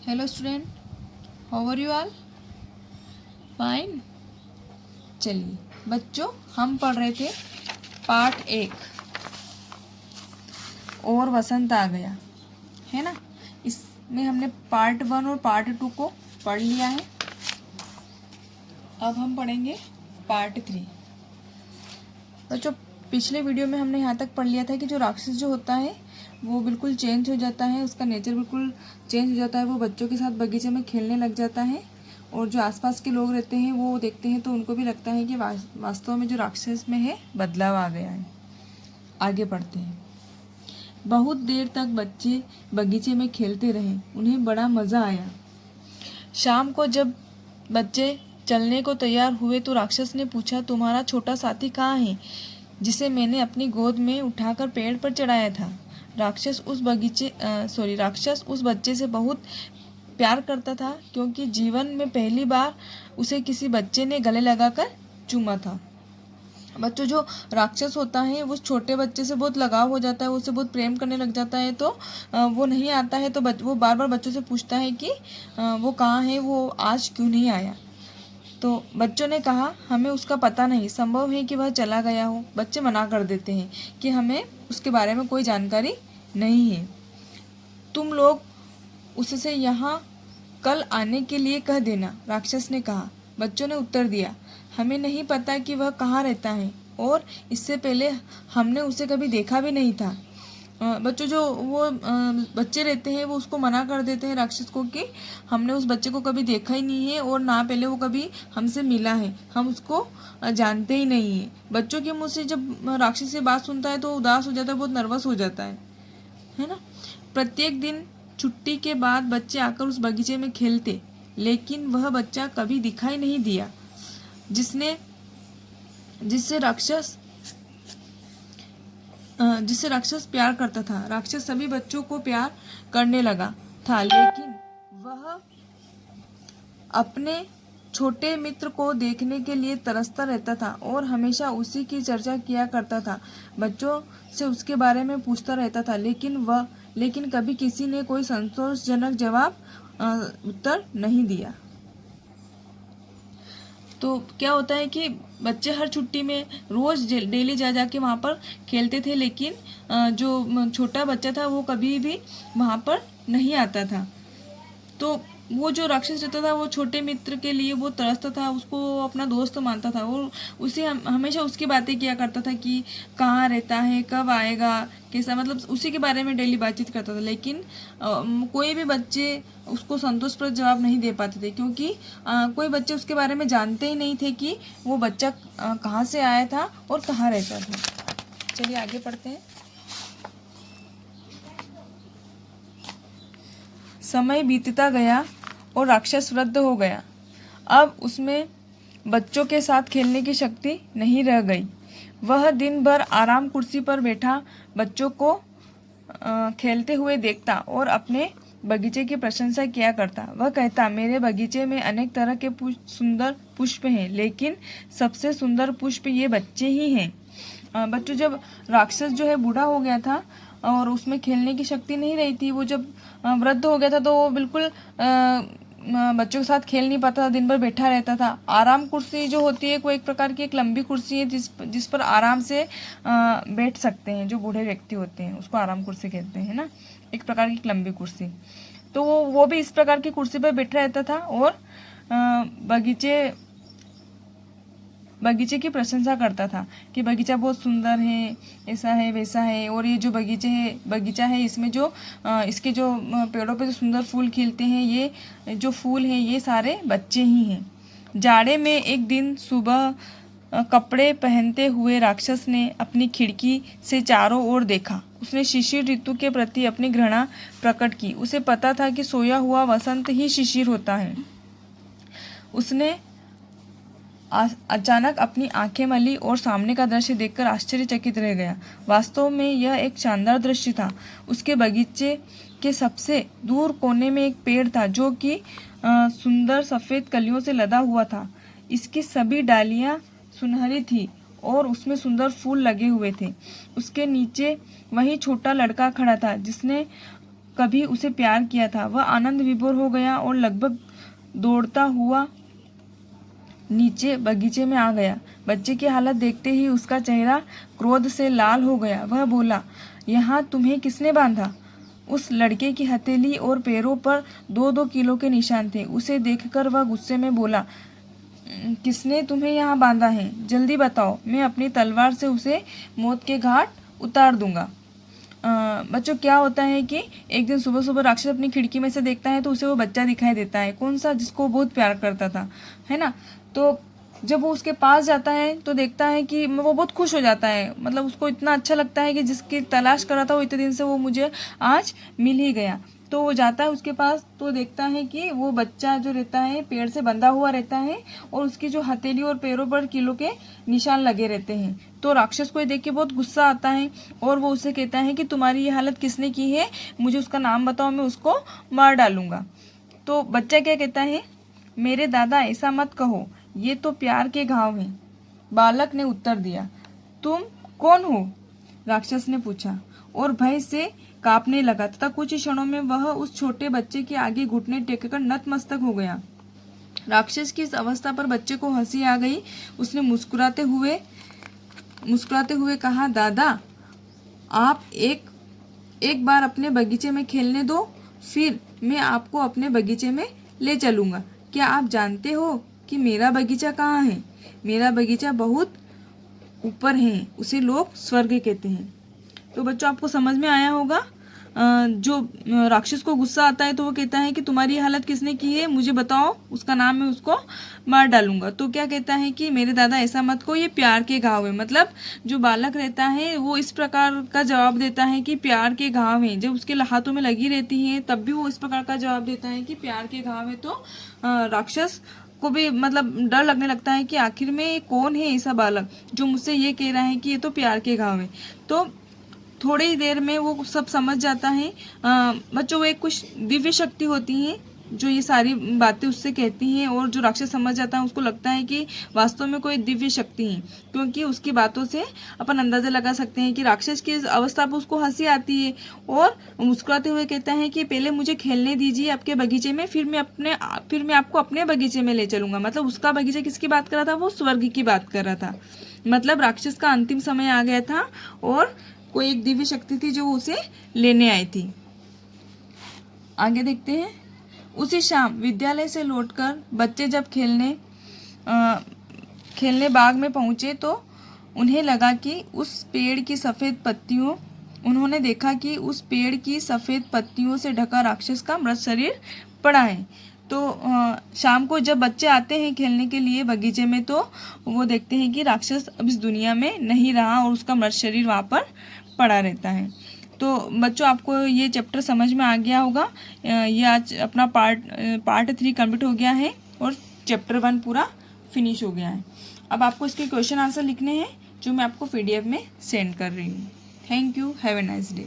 Hello student, how are you all? Fine. चलिए बच्चों, हम पढ़ रहे थे पार्ट 1 और वसंत आ गया, है ना। इसमें हमने पार्ट 1 और पार्ट 2 को पढ़ लिया है। अब हम पढ़ेंगे पार्ट 3। बच्चों, पिछले वीडियो में हमने यहाँ तक पढ़ लिया था कि जो राक्षस जो होता है वो बिल्कुल चेंज हो जाता है, उसका नेचर बिल्कुल चेंज हो जाता है। वो बच्चों के साथ बगीचे में खेलने लग जाता है और जो आसपास के लोग रहते हैं वो देखते हैं तो उनको भी लगता है कि वास्तव में जो राक्षस में है बदलाव आ गया है। आगे पढ़ते हैं। बहुत देर तक बच्चे बगीचे में खेलते रहे, उन्हें बड़ा मज़ा आया। शाम को जब बच्चे चलने को तैयार हुए तो राक्षस ने पूछा, तुम्हारा छोटा साथी कहाँ है जिसे मैंने अपनी गोद में उठाकर पेड़ पर चढ़ाया था? राक्षस उस बच्चे से बहुत प्यार करता था क्योंकि जीवन में पहली बार उसे किसी बच्चे ने गले लगाकर चूमा था। बच्चों, जो राक्षस होता है वो छोटे बच्चे से बहुत लगाव हो जाता है, उससे बहुत प्रेम करने लग जाता है। तो वो नहीं आता है तो वो बार बार बच्चों से पूछता है कि वो कहाँ है, वो आज क्यों नहीं आया। तो बच्चों ने कहा, हमें उसका पता नहीं, संभव है कि वह चला गया हो। बच्चे मना कर देते हैं कि हमें उसके बारे में कोई जानकारी नहीं है, तुम लोग उससे यहाँ कल आने के लिए कह देना, राक्षस ने कहा। बच्चों ने उत्तर दिया, हमें नहीं पता कि वह कहाँ रहता है और इससे पहले हमने उसे कभी देखा भी नहीं था। बच्चों, जो वो बच्चे रहते हैं वो उसको मना कर देते हैं राक्षस को कि हमने उस बच्चे को कभी देखा ही नहीं है और ना पहले वो कभी हमसे मिला है, हम उसको जानते ही नहीं है। बच्चों के मुँह से जब राक्षस ये बात सुनता है तो उदास हो जाता है, बहुत नर्वस हो जाता है ना। प्रत्येक दिन छुट्टी के बाद बच्चे आकर उस बगीचे में खेलते, लेकिन वह बच्चा कभी दिखाई नहीं दिया जिससे राक्षस प्यार करता था। राक्षस सभी बच्चों को प्यार करने लगा था, लेकिन वह अपने छोटे मित्र को देखने के लिए तरसता रहता था और हमेशा उसी की चर्चा किया करता था। बच्चों से उसके बारे में पूछता रहता था, लेकिन कभी किसी ने कोई संतोषजनक जवाब उत्तर नहीं दिया। तो क्या होता है कि बच्चे हर छुट्टी में रोज डेली जा जाके वहाँ पर खेलते थे, लेकिन जो छोटा बच्चा था वो कभी भी वहाँ पर नहीं आता था। तो वो जो राक्षस रहता था वो छोटे मित्र के लिए वो तरसता था, उसको अपना दोस्त मानता था और उसे हमेशा उसकी बातें किया करता था कि कहाँ रहता है, कब आएगा, कैसा, मतलब उसी के बारे में डेली बातचीत करता था। लेकिन कोई भी बच्चे उसको संतोषप्रद जवाब नहीं दे पाते थे क्योंकि कोई बच्चे उसके बारे में जानते ही नहीं थे कि वो बच्चा कहाँ से आया था और कहाँ रहता था। चलिए आगे पढ़ते हैं। समय बीतता गया और राक्षस वृद्ध हो गया। अब उसमें बच्चों के साथ खेलने की शक्ति नहीं रह गई। वह दिन भर आराम कुर्सी पर बैठा बच्चों को खेलते हुए देखता और अपने बगीचे की प्रशंसा किया करता। वह कहता, मेरे बगीचे में अनेक तरह के सुंदर पुष्प हैं, लेकिन सबसे सुंदर पुष्प ये बच्चे ही हैं। बच्चों, जब राक्षस जो है बूढ़ा हो गया था और उसमें खेलने की शक्ति नहीं रही थी, वो जब वृद्ध हो गया था तो वो बिल्कुल बच्चों के साथ खेल नहीं पाता था, दिन भर बैठा रहता था। आराम कुर्सी जो होती है वो एक प्रकार की एक लंबी कुर्सी है जिस पर आराम से बैठ सकते हैं। जो बूढ़े व्यक्ति होते हैं उसको आराम कुर्सी कहते हैं ना, एक प्रकार की लंबी कुर्सी। तो वो भी इस प्रकार की कुर्सी पर बैठा रहता था और बगीचे की प्रशंसा करता था कि बगीचा बहुत सुंदर है, ऐसा है वैसा है, और ये जो बगीचा है इसमें जो इसके जो पेड़ों पे जो सुंदर फूल खिलते हैं, ये जो फूल हैं ये सारे बच्चे ही हैं। जाड़े में एक दिन सुबह कपड़े पहनते हुए राक्षस ने अपनी खिड़की से चारों ओर देखा। उसने शिशिर ऋतु के प्रति अपनी घृणा प्रकट की। उसे पता था कि सोया हुआ वसंत ही शिशिर होता है। उसने अचानक अपनी आंखें मली और सामने का दृश्य देखकर आश्चर्यचकित रह गया। वास्तव में यह एक शानदार दृश्य था। उसके बगीचे के सबसे दूर कोने में एक पेड़ था जो कि सुंदर सफ़ेद कलियों से लदा हुआ था। इसकी सभी डालियां सुनहरी थी और उसमें सुंदर फूल लगे हुए थे। उसके नीचे वही छोटा लड़का खड़ा था जिसने कभी उसे प्यार किया था। वह आनंद विभोर हो गया और लगभग दौड़ता हुआ नीचे बगीचे में आ गया। बच्चे की हालत देखते ही उसका चेहरा क्रोध से लाल हो गया। वह बोला, यहाँ तुम्हें किसने बांधा? उस लड़के की हथेली और पैरों पर 2-2 किलो के निशान थे। उसे देखकर वह गुस्से में बोला, किसने तुम्हें यहाँ बांधा है? जल्दी बताओ, मैं अपनी तलवार से उसे मौत के घाट उतार दूंगा। बच्चों, क्या होता है कि एक दिन सुबह सुबह राक्षस अपनी खिड़की में से देखता है तो उसे वो बच्चा दिखाई देता है। कौन सा? जिसको बहुत प्यार करता था, है ना। तो जब वो उसके पास जाता है तो देखता है कि वो बहुत खुश हो जाता है। मतलब उसको इतना अच्छा लगता है कि जिसकी तलाश कर रहा था वो इतने दिन से, वो मुझे आज मिल ही गया। तो वो जाता है उसके पास तो देखता है कि वो बच्चा जो रहता है पेड़ से बंधा हुआ रहता है और उसकी जो हथेली और पैरों पर किलो के निशान लगे रहते हैं। तो राक्षस को ये देख के बहुत गुस्सा आता है और वो उसे कहता है कि तुम्हारी ये हालत किसने की है? मुझे उसका नाम बताओ, मैं उसको मार डालूंगा। तो बच्चा क्या कहता है, मेरे दादा ऐसा मत कहो, ये तो प्यार के घाव हैं। बालक ने उत्तर दिया। तुम कौन हो? राक्षस ने पूछा और भय से कांपने लगा तथा कुछ क्षणों में वह उस छोटे बच्चे के आगे घुटने टेककर नतमस्तक हो गया। राक्षस की इस अवस्था पर बच्चे को हंसी आ गई। उसने मुस्कुराते हुए कहा, दादा, आप एक बार अपने बगीचे में खेलने दो, फिर मैं आपको अपने बगीचे में ले चलूंगा। क्या आप जानते हो कि मेरा बगीचा कहाँ है? मेरा बगीचा बहुत ऊपर है, उसे लोग स्वर्ग कहते हैं। तो बच्चों, आपको समझ में आया होगा। जो राक्षस को गुस्सा आता है तो वो कहता है कि तुम्हारी हालत किसने की है? मुझे बताओ, उसका नाम मैं उसको मार डालूंगा। तो क्या कहता है कि मेरे दादा ऐसा मत कहो, ये प्यार के घाव है। मतलब जो बालक रहता है वो इस प्रकार का जवाब देता है कि प्यार के घाव हैं। जब उसके हाथों में लगी रहती है तब भी वो इस प्रकार का जवाब देता है कि प्यार के घाव है। तो राक्षस को भी मतलब डर लगने लगता है कि आखिर में कौन है ऐसा बालक जो मुझसे ये कह रहा है कि ये तो प्यार के घाव है। तो थोड़ी ही देर में वो सब समझ जाता है। बच्चों, वो एक कुछ दिव्य शक्ति होती है जो ये सारी बातें उससे कहती हैं और जो राक्षस समझ जाता है उसको लगता है कि वास्तव में कोई दिव्य शक्ति है, क्योंकि उसकी बातों से अपन अंदाजा लगा सकते हैं कि राक्षस की अवस्था पर उसको हंसी आती है और मुस्कुराते हुए कहता है कि पहले मुझे खेलने दीजिए आपके बगीचे में, फिर मैं आपको अपने बगीचे में ले चलूंगा। मतलब उसका बगीचा किसकी बात कर रहा था? वो स्वर्ग की बात कर रहा था। मतलब राक्षस का अंतिम समय आ गया था और कोई एक दिव्य शक्ति थी जो उसे लेने आई थी। आगे देखते हैं। उसी शाम विद्यालय से लौटकर बच्चे जब खेलने बाग में पहुंचे तो उन्हें लगा कि उन्होंने देखा कि उस पेड़ की सफ़ेद पत्तियों से ढका राक्षस का मृत शरीर पड़ा है। तो शाम को जब बच्चे आते हैं खेलने के लिए बगीचे में तो वो देखते हैं कि राक्षस अब इस दुनिया में नहीं रहा और उसका मृत शरीर वहाँ पर पड़ा रहता है। तो बच्चों, आपको ये चैप्टर समझ में आ गया होगा। ये आज अपना पार्ट 3 कंप्लीट हो गया है और चैप्टर 1 पूरा फिनिश हो गया है। अब आपको इसके क्वेश्चन आंसर लिखने हैं जो मैं आपको PDF में सेंड कर रही हूँ। Thank you. Have a nice day.